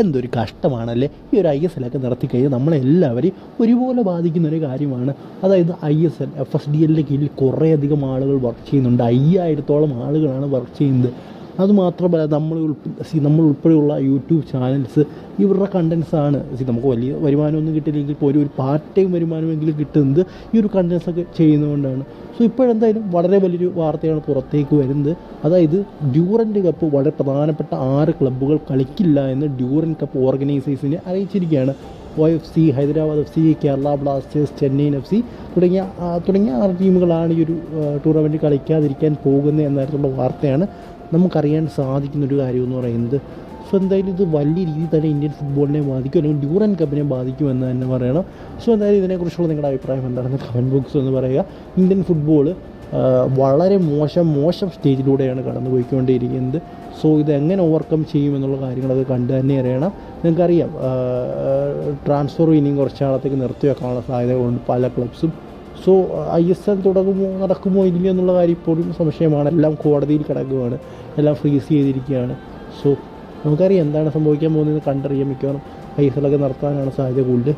എന്തൊരു കഷ്ടമാണല്ലേ ഈ ഒരു ISL ഒക്കെ നടത്തിക്കഴിഞ്ഞാൽ നമ്മളെല്ലാവരെയും ഒരുപോലെ ബാധിക്കുന്നൊരു കാര്യമാണ്. അതായത് ISL FSDLൻ്റെ കീഴിൽ കുറേയധികം ആളുകൾ വർക്ക് ചെയ്യുന്നുണ്ട്. 5000-ഓളം ആളുകളാണ് വർക്ക് ചെയ്യുന്നത്. അതുമാത്രമല്ല നമ്മൾ ഉൾപ്പെടെയുള്ള യൂട്യൂബ് ചാനൽസ് ഇവരുടെ കണ്ടൻസാണ് നമുക്ക് വലിയ വരുമാനമൊന്നും കിട്ടിയില്ലെങ്കിൽ പോലും ഒരു പാർട്ട് ടൈം വരുമാനമെങ്കിലും കിട്ടുന്നത് ഈ ഒരു കണ്ടൻസൊക്കെ ചെയ്യുന്നതുകൊണ്ടാണ്. സോ ഇപ്പോഴെന്തായാലും വളരെ വലിയൊരു വാർത്തയാണ് പുറത്തേക്ക് വരുന്നത്. അതായത് ഡ്യൂറൻറ്റ് കപ്പ് വളരെ പ്രധാനപ്പെട്ട 6 ക്ലബ്ബുകൾ കളിക്കില്ല എന്ന് ഡ്യൂറൻറ്റ് കപ്പ് ഓർഗനൈസേഴ്സിനെ അറിയിച്ചിരിക്കുകയാണ്. OFC, Hyderabad FC, Kerala Blasters, Chennaiyin FC തുടങ്ങിയ 6 ടീമുകളാണ് ഈ ഒരു ടൂർണമെൻറ്റ് കളിക്കാതിരിക്കാൻ പോകുന്നത് എന്നായിട്ടുള്ള വാർത്തയാണ് നമുക്കറിയാൻ സാധിക്കുന്നൊരു കാര്യമെന്ന് പറയുന്നത്. സോ എന്തായാലും ഇത് വലിയ രീതിയിൽ തന്നെ ഇന്ത്യൻ ഫുട്ബോളിനെ ബാധിക്കും, അല്ലെങ്കിൽ ഡ്യൂറൻറ്റ് കപ്പിനെ ബാധിക്കുമെന്ന് തന്നെ പറയണം. സോ എന്തായാലും ഇതിനെക്കുറിച്ചുള്ള നിങ്ങളുടെ അഭിപ്രായം എന്താണെന്ന് കമൻറ്റ് ബോക്സിൽ ഒന്ന് പറയുക. ഇന്ത്യൻ ഫുട്ബോൾ വളരെ മോശം സ്റ്റേജിലൂടെയാണ് കടന്നു പോയിക്കൊണ്ടിരിക്കുന്നത്. സോ ഇതെങ്ങനെ ഓവർകം ചെയ്യുമെന്നുള്ള കാര്യങ്ങളൊക്കെ കണ്ടു തന്നെ അറിയണം. നിങ്ങൾക്കറിയാം ട്രാൻസ്ഫർ ഇനിയും കുറച്ച് നാളത്തേക്ക് നിർത്തിവെക്കാനുള്ള സാധ്യതകളുണ്ട് പല ക്ലബ്സും. സോ ISL നടക്കുമോ ഇല്ലയോ എന്നുള്ള കാര്യം ഇപ്പോഴും സംശയമാണ്. എല്ലാം കോടതിയിൽ കിടക്കുകയാണ്, എല്ലാം ഫ്രീസ് ചെയ്തിരിക്കുകയാണ്. സോ നമുക്കറിയാം എന്താണ് സംഭവിക്കാൻ പോകുന്നത് കണ്ടറിയാൻ. മിക്കവാറും ISL ഒക്കെ നടത്താനാണ് സാധ്യത കൂടുതൽ.